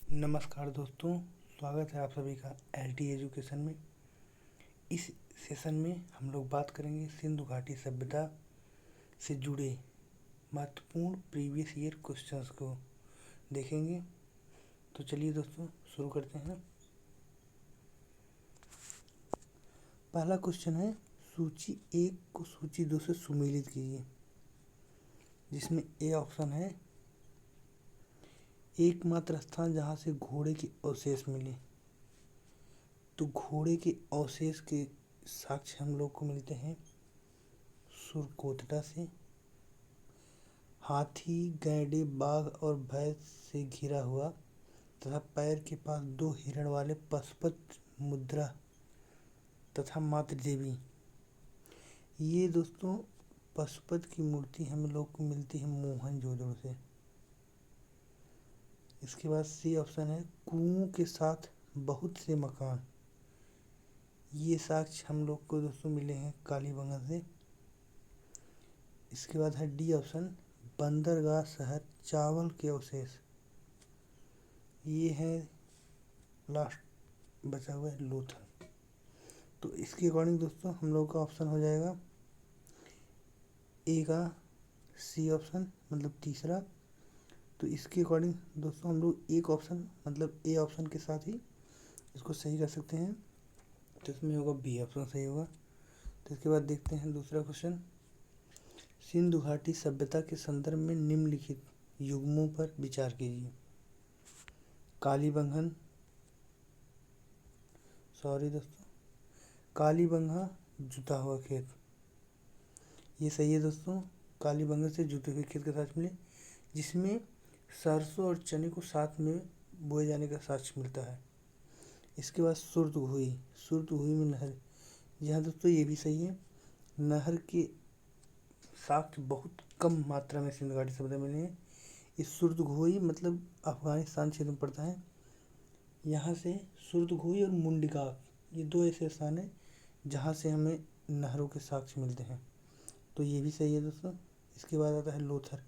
नमस्कार दोस्तों, स्वागत है आप सभी का एल एजुकेशन में। इस सेशन में हम लोग बात करेंगे सिंधु घाटी सभ्यता से जुड़े महत्वपूर्ण प्रीवियस ईयर क्वेश्चंस को देखेंगे। तो चलिए दोस्तों शुरू करते हैं। पहला क्वेश्चन है, सूची 1 को सूची 2 से सुमेलित कीजिए, जिसमें ए ऑप्शन है एकमात्र स्थान जहाँ से घोड़े के अवशेष मिले। तो घोड़े के अवशेष के साक्ष्य हम लोग को मिलते हैं सुरकोटड़ा से। हाथी, गैंडे, बाघ और भैंस से घिरा हुआ तथा पैर के पास 2 हिरण वाले पशुपत मुद्रा तथा मातृ देवी। ये दोस्तों पशुपत की मूर्ति हम लोग को मिलती है मोहनजोदड़ो से। इसके बाद सी ऑप्शन है कुओं के साथ बहुत से मकान। ये साक्ष्य हम लोग को दोस्तों मिले हैं कालीबंगा से। इसके बाद है डी ऑप्शन बंदरगाह शहर चावल के अवशेष। ये है लास्ट बचा हुआ है लोथल। तो इसके अकॉर्डिंग दोस्तों हम लोग का ऑप्शन हो जाएगा ए का सी ऑप्शन, मतलब तीसरा। तो इसके अकॉर्डिंग दोस्तों हम लोग एक ऑप्शन मतलब ए ऑप्शन के साथ ही इसको सही कर सकते हैं। तो इसमें होगा बी ऑप्शन सही होगा। तो इसके बाद देखते हैं दूसरा क्वेश्चन। सिंधु घाटी सभ्यता के संदर्भ में निम्नलिखित युग्मों पर विचार कीजिए। कालीबंगन, कालीबंगा जुता हुआ खेत। ये सही है दोस्तों, कालीबंगा से जुते हुए खेत के साथ मिले, जिसमें सरसों और चने को साथ में बोए जाने का साक्ष्य मिलता है। इसके बाद सुरतगुही में नहर। जी हाँ दोस्तों, ये भी सही है। नहर के साक्ष्य बहुत कम मात्रा में सिंधु घाटी सभ्यता मिले हैं। इस सुरतगुही मतलब अफगानिस्तान क्षेत्र में पड़ता है। यहाँ से सुरतगुही और मुंडिकाक, ये 2 ऐसे स्थान हैं जहाँ से हमें नहरों के साक्ष्य मिलते हैं। तो ये भी सही है दोस्तों। इसके बाद आता है लोथल।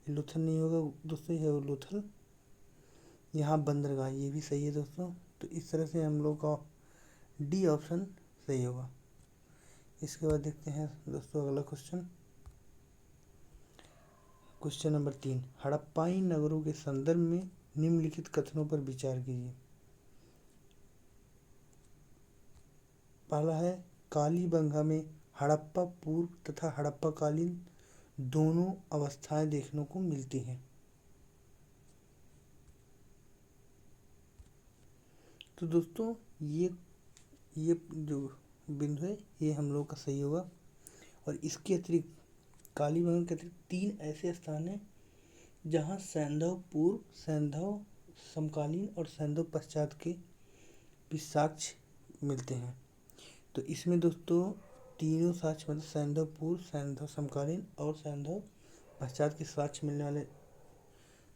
ये लोथल नहीं होगा दोस्तों, ये है लोथल। यहाँ बंदरगाह, ये भी सही है दोस्तों। तो इस तरह से हम लोग का डी ऑप्शन सही होगा। इसके बाद देखते हैं दोस्तों अगला क्वेश्चन। क्वेश्चन नंबर 3, हड़प्पाई नगरों के संदर्भ में निम्नलिखित कथनों पर विचार कीजिए। पहला है कालीबंगा में हड़प्पा पूर्व तथा हड़प्पा कालीन दोनों अवस्थाएं देखने को मिलती हैं। तो दोस्तों ये जो बिंदु है ये हम लोग का सही होगा। और इसके अतिरिक्त कालीबंगा के अतिरिक्त 3 ऐसे स्थान हैं जहाँ सैंधव पूर्व, सैंधव समकालीन और सैंधव पश्चात के भी साक्ष्य मिलते हैं। तो इसमें दोस्तों तीनों साक्ष्य मतलब सैंधव पूर्व, सैंधव समकालीन और सैंधव पश्चात के साक्ष्य मिलने वाले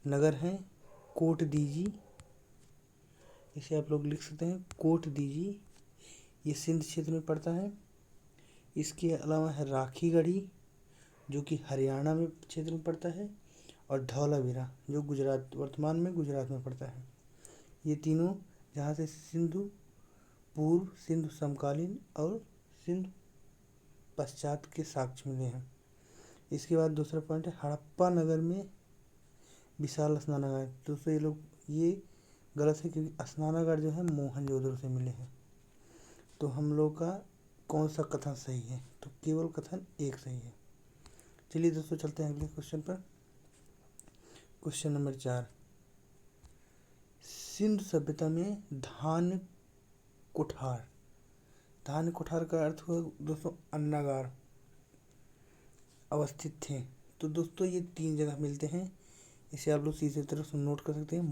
नगर हैं कोट दीजी। इसे आप लोग लिख सकते हैं कोट दीजी, ये सिंध क्षेत्र में पड़ता है। इसके अलावा है राखीगढ़ी जो कि हरियाणा में क्षेत्र में पड़ता है, और धौलावीरा जो गुजरात, वर्तमान में गुजरात में पड़ता है। ये तीनों जहाँ से सिंधु पूर्व, सिंधु समकालीन और सिंधु पश्चात के साक्ष्य मिले हैं। इसके बाद दूसरा पॉइंट है हड़प्पा नगर में विशाल स्नानागार। दोस्तों ये गलत है क्योंकि स्नानागार जो है मोहनजोदड़ो से मिले हैं। तो हम लोग का कौन सा कथन सही है? तो केवल कथन एक सही है। चलिए दोस्तों चलते हैं अगले क्वेश्चन पर। क्वेश्चन नंबर 4, सिंधु सभ्यता में धान्य कुठार का अर्थ हुआ दोस्तों अन्नागार अवस्थित थे। तो दोस्तों ये 3 जगह मिलते हैं, इसे आप लोग सीधे तरफ से नोट कर सकते हैं।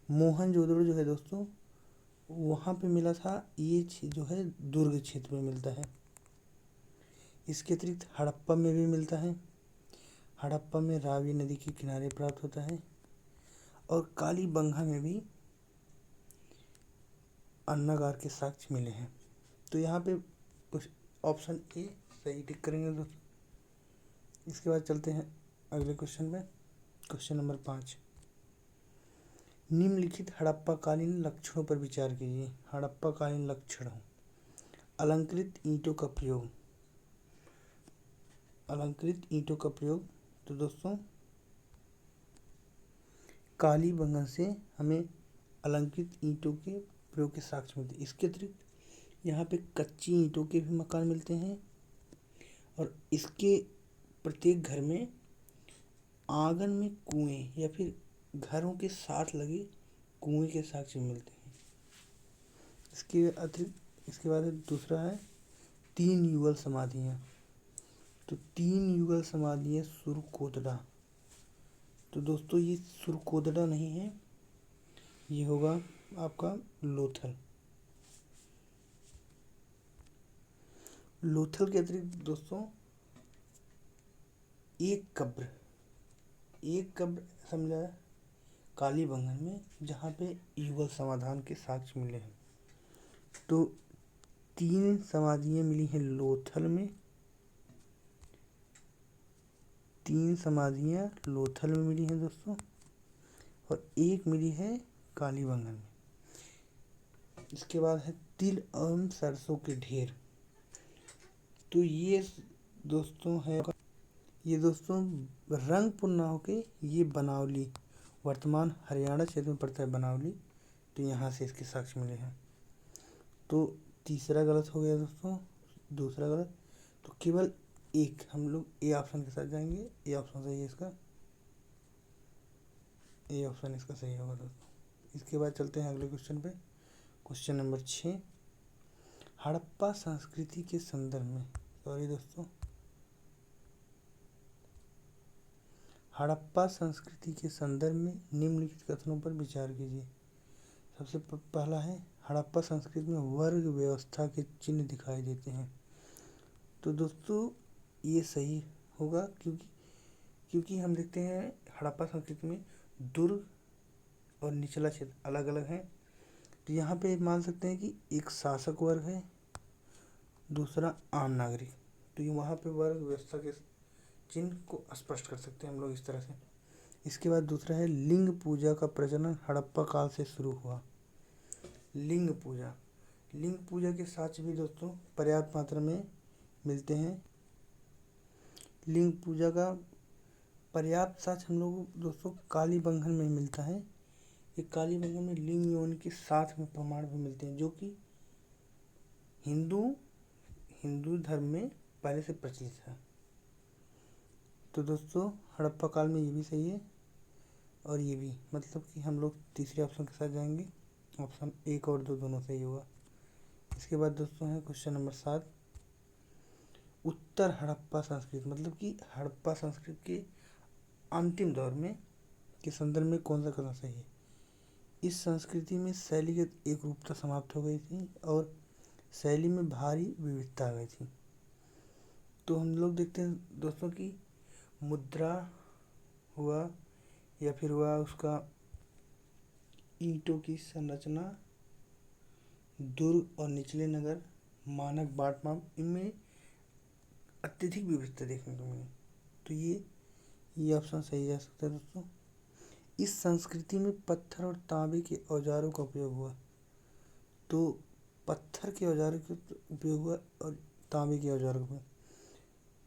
मोहनजोदड़ो जो है दोस्तों वहाँ पे मिला था, ये जो है दुर्ग क्षेत्र में मिलता है। इसके अतिरिक्त हड़प्पा में भी मिलता है। हड़प्पा में रावी नदी के किनारे प्राप्त होता है। और कालीबंगा में भी अन्नागार के साक्ष्य मिले हैं। तो यहाँ पे कुछ ऑप्शन ए सही टिक करेंगे दोस्तों। इसके बाद चलते हैं अगले क्वेश्चन में। क्वेश्चन नंबर 5, निम्नलिखित हड़प्पाकालीन लक्षणों पर विचार कीजिए। हड़प्पाकालीन लक्षण: अलंकृत ईंटों का प्रयोग। अलंकृत ईंटों का प्रयोग तो दोस्तों कालीबंगन से हमें अलंकृत ईंटों के प्रयोग के साक्ष्य मिलते हैं। इसके अतिरिक्त यहाँ पे कच्ची ईंटों के भी मकान मिलते हैं और इसके प्रत्येक घर में आंगन में कुएं या फिर घरों के साथ लगे कुएं के साक्ष्य मिलते हैं। इसके अतिरिक्त इसके बाद दूसरा है 3 युगल समाधियाँ। तो 3 युगल समाधियाँ सुरकोतडा। तो दोस्तों ये सुरकोतडा नहीं है, ये होगा आपका लोथल। लोथल के अतिरिक्त दोस्तों एक कब्र समझा कालीबंगन में, जहाँ पे युगल समाधान के साक्ष्य मिले हैं। तो 3 समाधियाँ मिली हैं लोथल में, 3 समाधियाँ लोथल में मिली हैं दोस्तों, और एक मिली है कालीबंगन में। इसके बाद है तिल एवं सरसों के ढेर। तो ये दोस्तों है, ये दोस्तों रंगपुर ना होके ये बनावली, वर्तमान हरियाणा क्षेत्र में पड़ता है बनावली। तो यहाँ से इसके साक्ष्य मिले हैं। तो तीसरा गलत हो गया दोस्तों, दूसरा गलत। तो केवल एक हम लोग ए ऑप्शन के साथ जाएंगे। ए ऑप्शन सही है इसका, ए ऑप्शन इसका सही होगा दोस्तों। इसके बाद चलते हैं अगले क्वेश्चन पे। क्वेश्चन नंबर 6, हड़प्पा संस्कृति के संदर्भ में, सॉरी दोस्तों, हड़प्पा संस्कृति के संदर्भ में निम्नलिखित कथनों पर विचार कीजिए। सबसे पहला है हड़प्पा संस्कृति में वर्ग व्यवस्था के चिन्ह दिखाई देते हैं। तो दोस्तों ये सही होगा, क्योंकि हम देखते हैं हड़प्पा संस्कृति में दुर्ग और निचला क्षेत्र अलग अलग हैं। तो यहाँ पे मान सकते हैं कि एक शासक वर्ग है, दूसरा आम नागरिक। तो ये वहाँ पे वर्ग व्यवस्था के चिन्ह को स्पष्ट कर सकते हैं हम लोग इस तरह से। इसके बाद दूसरा है लिंग पूजा का प्रचलन हड़प्पा काल से शुरू हुआ। लिंग पूजा के साक्ष्य भी दोस्तों पर्याप्त मात्रा में मिलते हैं। लिंग पूजा का पर्याप्त साक्ष्य हम लोग दोस्तों कालीबंगन में मिलता है। ये कालीबंगन में लिंग योनि के साथ में प्रमाण भी मिलते हैं, जो कि हिंदू धर्म में पहले से प्रचलित है। तो दोस्तों हड़प्पा काल में ये भी सही है और ये भी, मतलब कि हम लोग तीसरे ऑप्शन के साथ जाएंगे। ऑप्शन 1 और 2 दोनों सही होगा। इसके बाद दोस्तों है क्वेश्चन नंबर 7, उत्तर हड़प्पा संस्कृति, मतलब कि हड़प्पा संस्कृति के अंतिम दौर में के संदर्भ में कौन सा कथन सही है। इस संस्कृति में शैलीगत एक रूपता समाप्त हो गई थी और शैली में भारी विविधता आ गई थी। तो हम लोग देखते हैं दोस्तों कि मुद्रा हुआ या फिर हुआ उसका ईंटों की संरचना, दुर्ग और निचले नगर, मानक बाट माप, इनमें अत्यधिक विविधता देखने को मिली। तो ये ऑप्शन सही जा सकता है दोस्तों। इस संस्कृति में पत्थर और तांबे के औजारों का उपयोग हुआ। तो पत्थर के औजारों का उपयोग हुआ और तांबे के औजारों का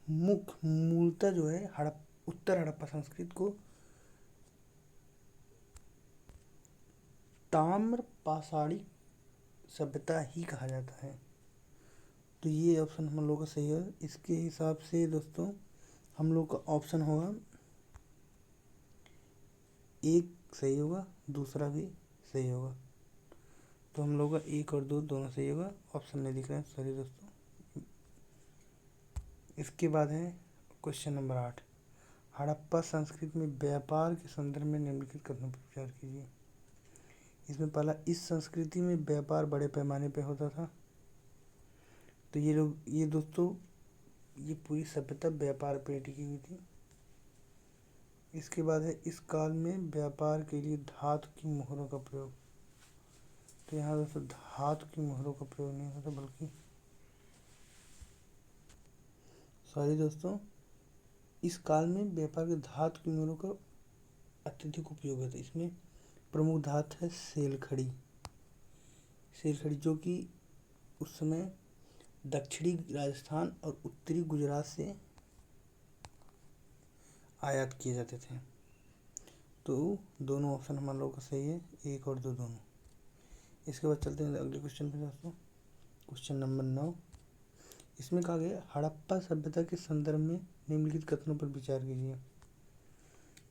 मूलतः जो है उत्तर हड़प्पा संस्कृति को ताम्र पाषाणी सभ्यता ही कहा जाता है। तो ये ऑप्शन हम लोग का सही है। इसके हिसाब से दोस्तों हम लोग का ऑप्शन होगा 1 सही होगा, दूसरा भी सही होगा। तो हम लोग का 1 और 2 दोनों सही होगा। ऑप्शन नहीं दिख रहा है, सॉरी दोस्तों। इसके बाद है क्वेश्चन नंबर 8, हड़प्पा संस्कृति में व्यापार के संदर्भ में निम्नलिखित कथनों पर विचार कीजिए। इसमें पहला, इस संस्कृति में व्यापार बड़े पैमाने पे होता था। तो ये दोस्तों ये पूरी सभ्यता व्यापार पे टिकी हुई थी। इसके बाद है इस काल में व्यापार के लिए धातु की मोहरों का प्रयोग। तो यहाँ दोस्तों धातु की मोहरों का प्रयोग नहीं होता, बल्कि सॉरी दोस्तों, इस काल में व्यापार के धातु की मोहरों का अत्यधिक उपयोग होता है। इसमें प्रमुख धात है सेलखड़ी। सेलखड़ी जो कि उस समय दक्षिणी राजस्थान और उत्तरी गुजरात से आयात किए जाते थे। तो दोनों ऑप्शन हमारे लोगों का सही है, 1 और 2 दोनों। इसके बाद चलते हैं अगले क्वेश्चन पे दोस्तों। क्वेश्चन नंबर 9, इसमें कहा गया हड़प्पा सभ्यता के संदर्भ में निम्नलिखित कथनों पर विचार कीजिए।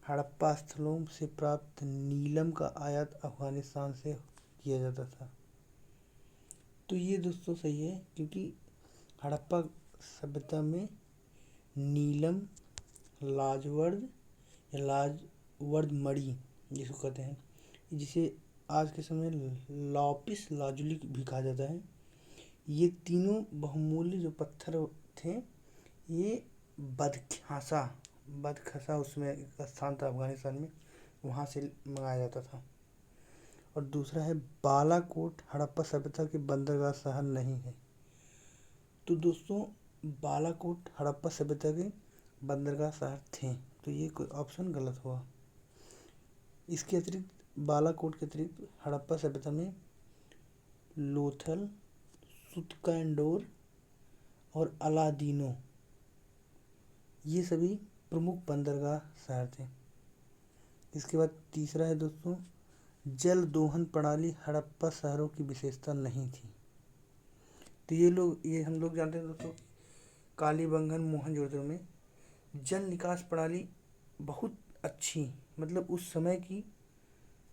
हड़प्पा स्थलों से प्राप्त नीलम का आयात अफगानिस्तान से किया जाता था। तो ये दोस्तों सही है, क्योंकि हड़प्पा सभ्यता में नीलम, लाजवर्द या लाजवर्द मणि जिसको कहते हैं, जिसे आज के समय लापिस लाजुली भी कहा जाता है, ये तीनों बहुमूल्य जो पत्थर थे, ये बदखसा उसमें एक स्थान था अफगानिस्तान में, वहाँ से मंगाया जाता था। और दूसरा है बालाकोट हड़प्पा सभ्यता के बंदरगाह शहर नहीं है। तो दोस्तों बालाकोट हड़प्पा सभ्यता के बंदरगाह शहर थे, तो ये कोई ऑप्शन गलत हुआ। इसके अतिरिक्त बालाकोट के अतिरिक्त हड़प्पा सभ्यता में लोथल, सुतकैंडोर और अलादीनो, ये सभी प्रमुख बंदरगाह शहर थे। इसके बाद तीसरा है दोस्तों, जल दोहन प्रणाली हड़प्पा शहरों की विशेषता नहीं थी। तो ये हम लोग जानते हैं दोस्तों, कालीबंगन, मोहनजोदड़ो में जल निकास प्रणाली बहुत अच्छी, मतलब उस समय की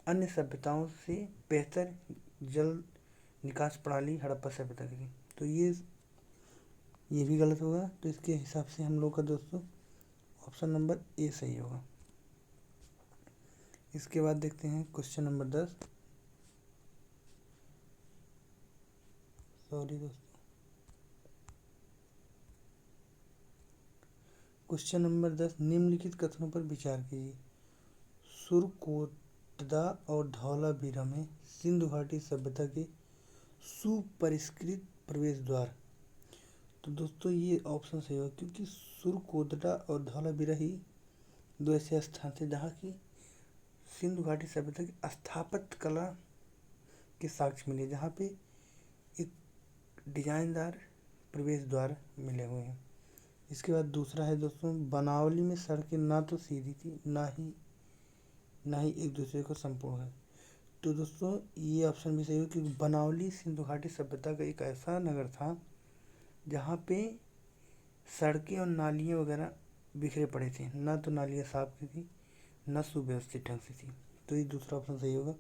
अन्य सभ्यताओं से बेहतर जल निकास प्रणाली हड़प्पा सभ्यता की थी। तो ये भी गलत होगा। तो इसके हिसाब से हम लोग का दोस्तों ऑप्शन नंबर ए सही होगा। इसके बाद देखते हैं क्वेश्चन नंबर 10। सॉरी दोस्तों, क्वेश्चन नंबर 10, निम्नलिखित कथनों पर विचार कीजिए। सुरकोटदा और धौलावीरा में सिंधु घाटी सभ्यता के सुपरिष्कृत प्रवेश द्वार। तो दोस्तों ये ऑप्शन सही होगा, क्योंकि सुरकोटदा और धौलावीरा ही 2 ऐसे स्थान थे जहाँ की सिंधु घाटी सभ्यता की स्थापत्य कला के साक्ष्य मिले, जहाँ पे एक डिजाइनदार प्रवेश द्वार मिले हुए हैं। इसके बाद दूसरा है दोस्तों, बनावली में सड़कें ना तो सीधी थी ना ही एक दूसरे को संपूर्ण है। तो दोस्तों ये ऑप्शन भी सही हो, क्योंकि बनावली सिंधु घाटी सभ्यता का एक ऐसा नगर था जहाँ पे सड़कें और नालियाँ वगैरह बिखरे पड़े थे, ना तो नालियाँ साफ की थी ना सुव्यवस्थित ढंग से थी। तो ये दूसरा ऑप्शन सही होगा।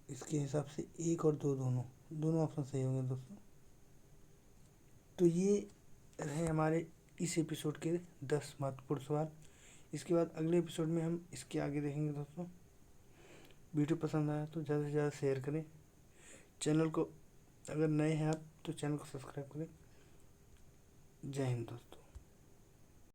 इसके हिसाब से 1 और 2 दोनों ऑप्शन सही होंगे दोस्तों। तो ये रहे हमारे इस एपिसोड के 10 महत्वपूर्ण सवाल। इसके बाद अगले एपिसोड में हम इसके आगे देखेंगे दोस्तों। वीडियो पसंद आया तो ज़्यादा से ज़्यादा शेयर करें। चैनल को अगर नए हैं आप तो चैनल को सब्सक्राइब करें। जय हिंद दोस्तों।